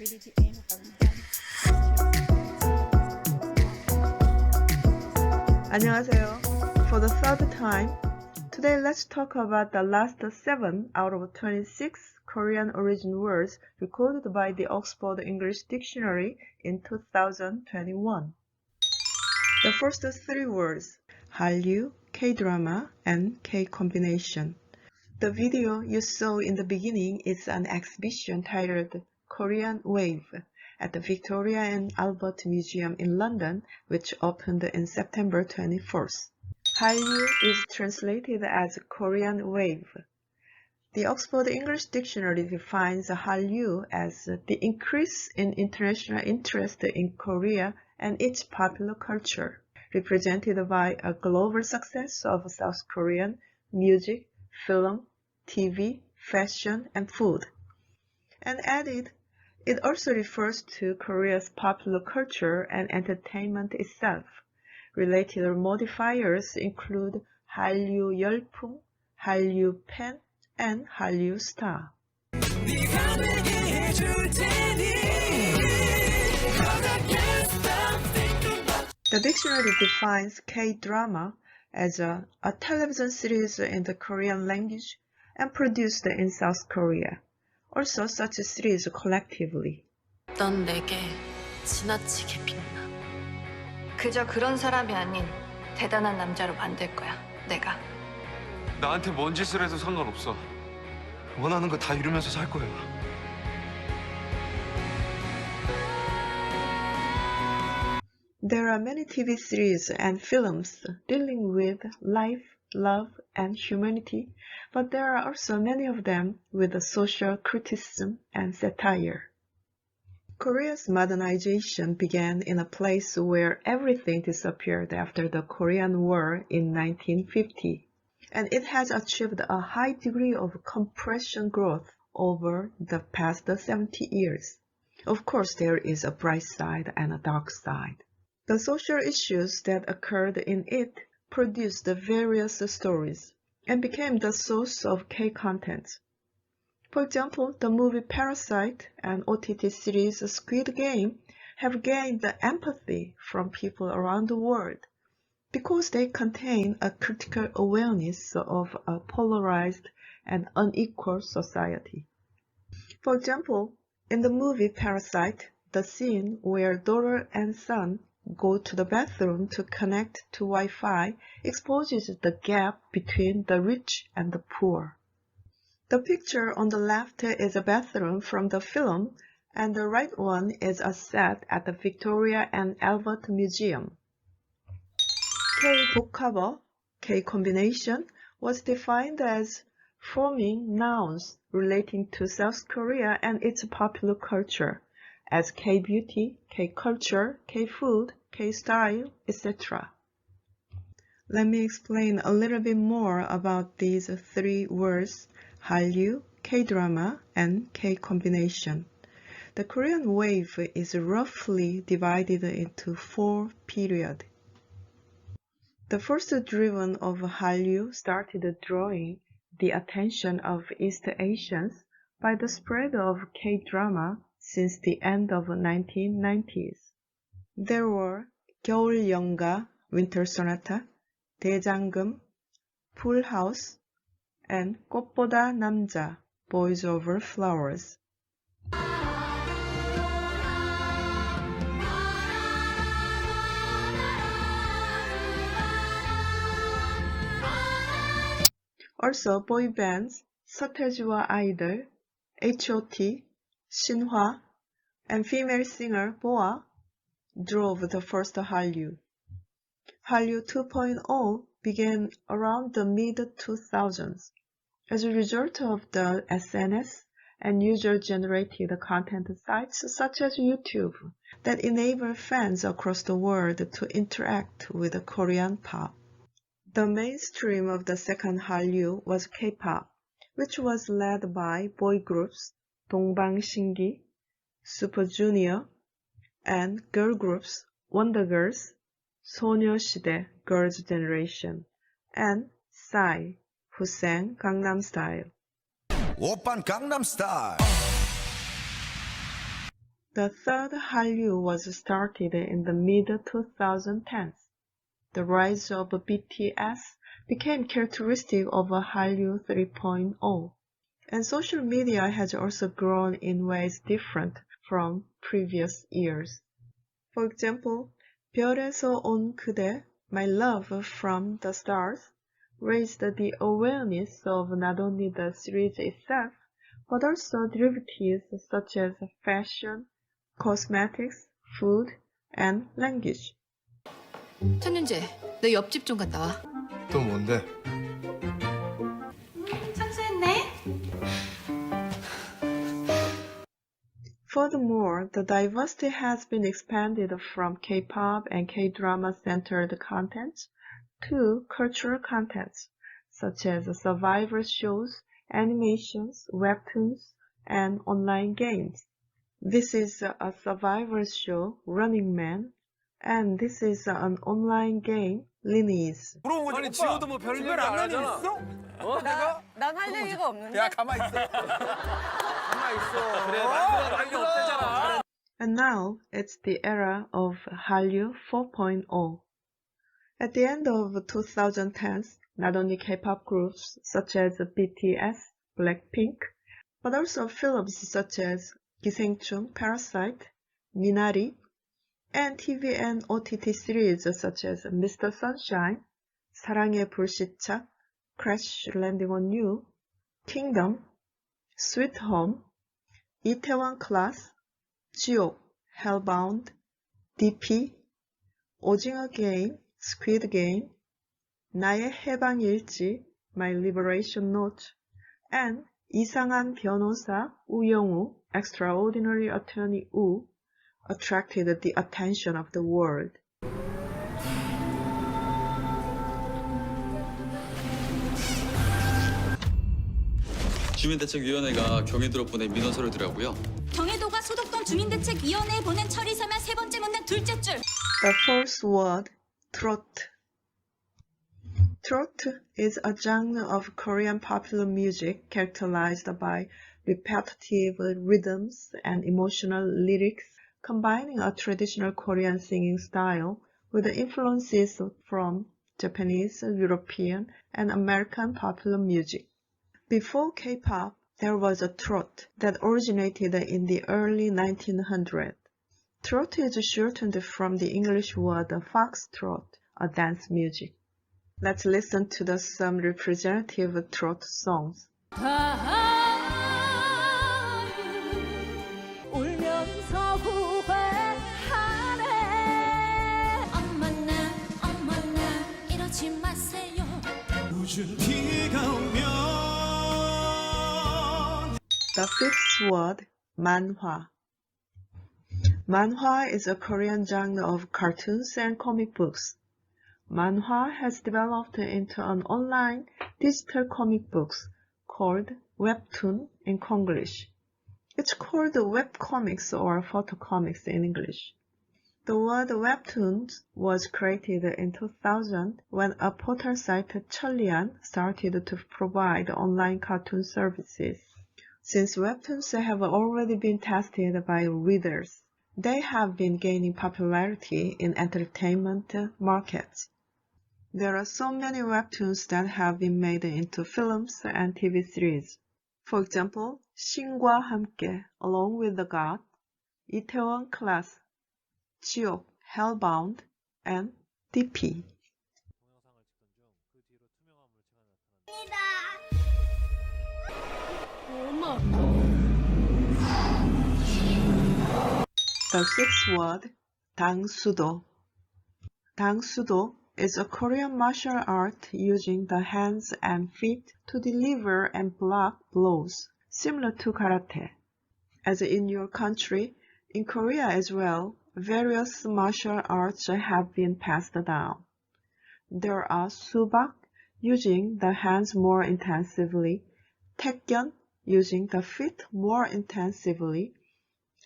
really the aim of our dance. 안녕하세요. For the third time, today let's talk about the last 7 out of 26 Korean origin words recorded by the Oxford English Dictionary in 2021. The first 3 words, Hallyu, K-drama, and K-combination. The video you saw in the beginning is an exhibition titled Korean Wave at the Victoria and Albert Museum in London, which opened in September 21st. Hallyu is translated as Korean Wave. The Oxford English Dictionary defines Hallyu as the increase in international interest in Korea and its popular culture, represented by a global success of South Korean music, film, TV, fashion, and food. And added, it also refers to Korea's popular culture and entertainment itself. Related modifiers include Hallyu 열풍, Hallyu 팬, and Hallyu star. The dictionary defines K-drama as a television series in the Korean language and produced in South Korea. Also, such a series collectively. 넌 내게 지나치게 빛나. 그저 그런 사람이 아닌 대단한 남자로 만들 거야, 내가. 나한테 뭔 짓을 해도 상관없어. 원하는 거 다 이루면서 살 거야. There are many TV series and films dealing with life, love, and humanity, but there are also many of them with a social criticism and satire. Korea's modernization began in a place where everything disappeared after the Korean War in 1950, and it has achieved a high degree of compression growth over the past 70 years. Of course, there is a bright side and a dark side. The social issues that occurred in it produced various stories and became the source of K-content. For example, the movie Parasite and OTT series Squid Game have gained the empathy from people around the world because they contain a critical awareness of a polarized and unequal society. For example, in the movie Parasite, the scene where daughter and son go to the bathroom to connect to Wi-Fi exposes the gap between the rich and the poor. The picture on the left is a bathroom from the film, and the right one is a set at the Victoria and Albert Museum. K-복합어, K-combination, was defined as forming nouns relating to South Korea and its popular culture, as K-beauty, K-culture, K-food, K-style, etc. Let me explain a little bit more about these 3 words, Hallyu, K-drama, and K-combination. The Korean wave is roughly divided into 4 periods. The first driven of Hallyu started drawing the attention of East Asians by the spread of K-drama since the end of 1990s. There were 겨울 연가, Winter Sonata, 대장금, Full House, and 꽃보다 남자, Boys Over Flowers. Also, boy bands 서태지와 아이들, H.O.T., 신화, and female singer BoA drove the first Hallyu. Hallyu 2.0 began around the mid-2000s as a result of the SNS and user-generated content sites such as YouTube that enable fans across the world to interact with Korean pop. The mainstream of the second Hallyu was K-pop, which was led by boy groups 동방신기, Super Junior, and girl groups Wonder Girls, 소녀시대, Girls' Generation, and Psy, who sang Gangnam Style. 오빤 강남스타일. The third Hallyu was started in the mid-2010s. The rise of BTS became characteristic of Hallyu 3.0, and social media has also grown in ways different from previous years. For example, 별에서 온 그대, My Love from the Stars, raised the awareness of not only the series itself, but also derivatives such as fashion, cosmetics, food, and language. 천윤재, 내 옆집 좀 갔다 와. 또 뭔데? 청소했네. Furthermore, the diversity has been expanded from K-pop and K-drama centered contents to cultural contents, such as survivor shows, animations, webtoons, and online games. This is a survivor show, Running Man, and this is an online game, Lineage. 아니 지호도 뭐 별 얘기 안 하잖아. 어? 내가? 난 할 얘기가 없는데. 야 가만 있어. 가만 있어. 그래 만두가 말이 없대잖아. And now, it's the era of Hallyu 4.0. At the end of 2010s, not only K-pop groups such as BTS, Blackpink, but also films such as 기생충, Parasite, Minari, and TV and OTT series such as Mr. Sunshine, 사랑의 불시착, Crash Landing on You, Kingdom, Sweet Home, 이태원 Class, 지옥, Hellbound, DP, 오징어 게임, Squid Game, 나의 해방일지, My Liberation Note, and 이상한 변호사 우영우, Extraordinary Attorney Woo, attracted the attention of the world. 주민대책위원회가 경희도로 보낸 민원서를 드렸고요. 경희도가 소독동 주민대책위원회에 보낸 처리서면 세 번째 문단 둘째 줄. The first word, trot. Trot is a genre of Korean popular music characterized by repetitive rhythms and emotional lyrics, combining a traditional Korean singing style with influences from Japanese, European, and American popular music. Before K-pop, there was a trot that originated in the early 1900s. Trot is shortened from the English word foxtrot, a dance music. Let's listen to some representative trot songs. 울면서 후회하네. 어머나 이러지 마세요. 우준 비가 오면 The fifth word, manhwa. Manhwa is a Korean genre of cartoons and comic books. Manhwa has developed into an online digital comic books called webtoon in Konglish. It's called webcomics or photocomics in English. The word webtoons was created in 2000 when a portal site Cheollean started to provide online cartoon services. Since webtoons have already been tested by readers, they have been gaining popularity in entertainment markets. There are so many webtoons that have been made into films and TV series. For example, 신과 함께, Along with the God, 이태원 Class, 지옥, Hellbound, and DP. The sixth word, 당수도. 당수도 is a Korean martial art using the hands and feet to deliver and block blows, similar to karate. As in your country, in Korea as well, various martial arts have been passed down. There are subak, using the hands more intensively, taekyeon, using the feet more intensively,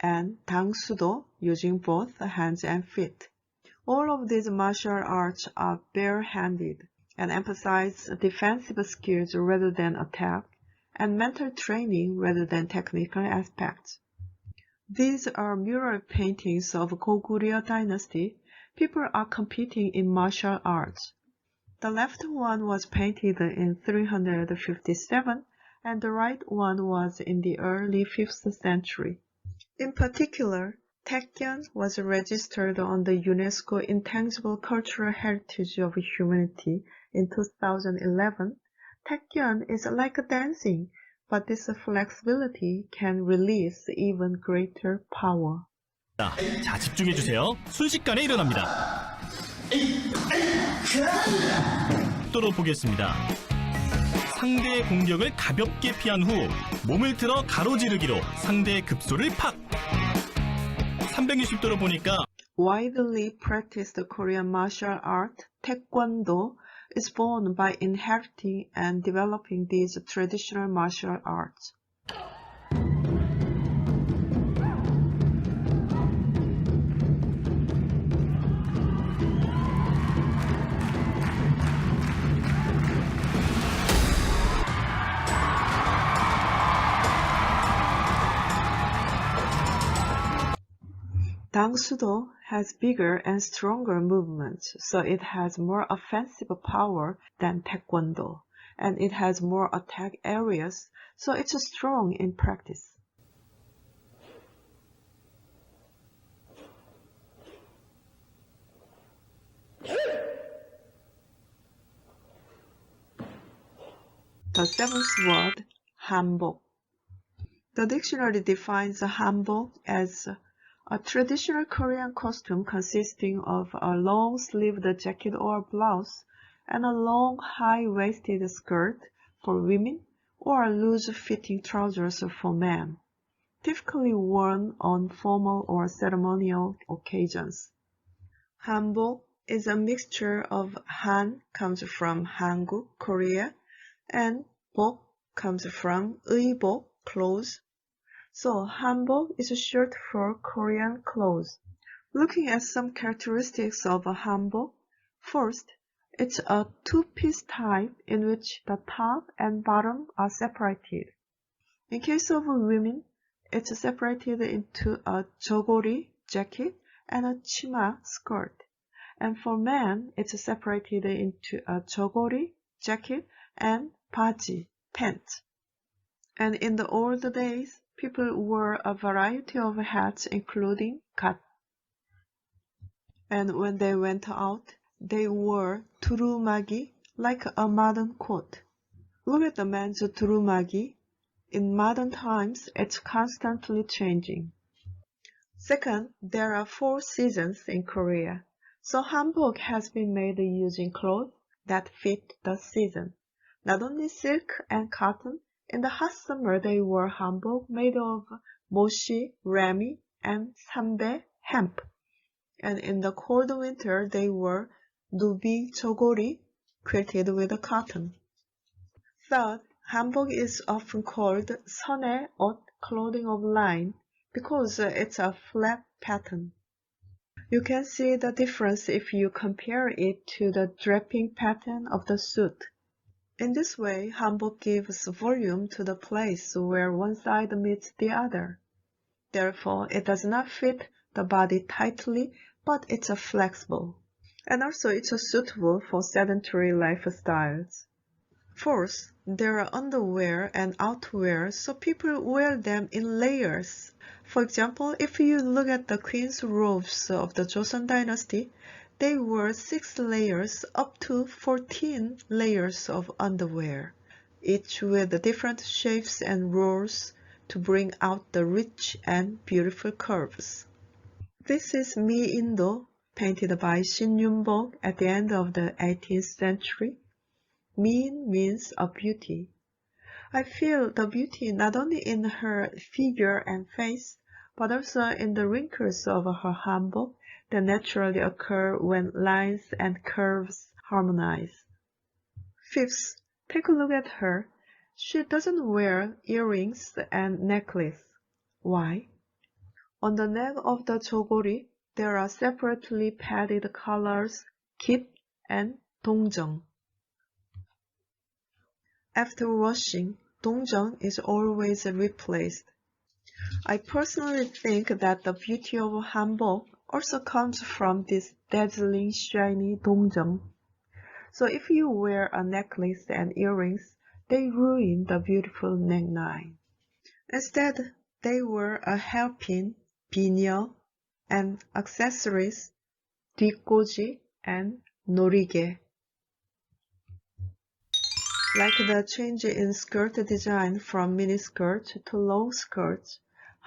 and 당수도, using both the hands and feet. All of these martial arts are bare-handed and emphasize defensive skills rather than attack, and mental training rather than technical aspects. These are mural paintings of Goguryeo dynasty. People are competing in martial arts. The left one was painted in 357 and the right one was in the early 5th century. In particular, Taekyeon was registered on the UNESCO Intangible Cultural Heritage of Humanity in 2011. Taekyeon is like dancing, but this flexibility can release even greater power. 자, 집중해주세요. 순식간에 일어납니다. 또로 보겠습니다. 상대의 공격을 가볍게 피한 후 몸을 틀어 가로지르기로 상대의 급소를 팍! 360도로 보니까 Widely practiced Korean martial art, Taekwondo, is born by inheriting and developing these traditional martial arts. Dangsudo has bigger and stronger movements, so it has more offensive power than Taekwondo, and it has more attack areas, so it's strong in practice. The seventh word, hanbok. The dictionary defines hanbok as a traditional Korean costume consisting of a long-sleeved jacket or blouse and a long high-waisted skirt for women or loose-fitting trousers for men, typically worn on formal or ceremonial occasions. Hanbok is a mixture of Han comes from Hanguk, Korea, and Bok comes from Eibok, clothes. So, hanbok is short for Korean clothes. Looking at some characteristics of a hanbok, first, it's a two-piece type in which the top and bottom are separated. In case of women, it's separated into a jogori jacket and a chima skirt. And for men, it's separated into a jogori jacket and baji pants. And in the old days, people wore a variety of hats including gat. And when they went out, they wore turumagi like a modern coat. Look at the men's turumagi. In modern times, it's constantly changing. Second, there are 4 seasons in Korea. So hanbok has been made using clothes that fit the season. Not only silk and cotton, in the hot summer they wore hanbok made of mochi, rami, and sambe, hemp. And in the cold winter they wore nubi jogori, quilted with cotton. Third, hanbok is often called 선의 옷, clothing of line, because it's a flat pattern. You can see the difference if you compare it to the draping pattern of the suit. In this way, hanbok gives volume to the place where one side meets the other. Therefore, it does not fit the body tightly, but it's flexible. And also, it's suitable for sedentary lifestyles. Fourth, there are underwear and outwear, so people wear them in layers. For example, if you look at the queen's robes of the Joseon dynasty, they wore 6 layers up to 14 layers of underwear, each with different shapes and rolls to bring out the rich and beautiful curves. This is Mi-indo, painted by Shin Yun-bok at the end of the 18th century. Min means a beauty. I feel the beauty not only in her figure and face, but also in the wrinkles of her hanbok that naturally occur when lines and curves harmonize. Fifth, take a look at her. She doesn't wear earrings and necklace. Why? On the neck of the jogori, there are separately padded collars, kip and dongjong. After washing, dongjong is always replaced. I personally think that the beauty of hanbok also comes from this dazzling shiny 동정. So if you wear a necklace and earrings, they ruin the beautiful neckline. Instead, they wear a hairpin, 비녀, and accessories, 뒷꽂이 and 놀이개. Like the change in skirt design from miniskirt to long skirts,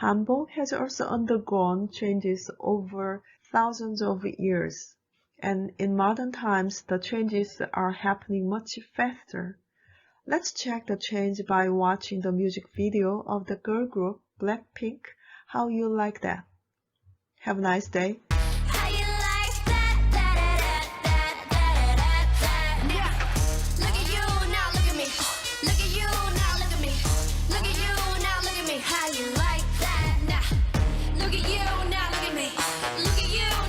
hanbok has also undergone changes over thousands of years. And in modern times, the changes are happening much faster. Let's check the change by watching the music video of the girl group Blackpink. How you like that? Have a nice day.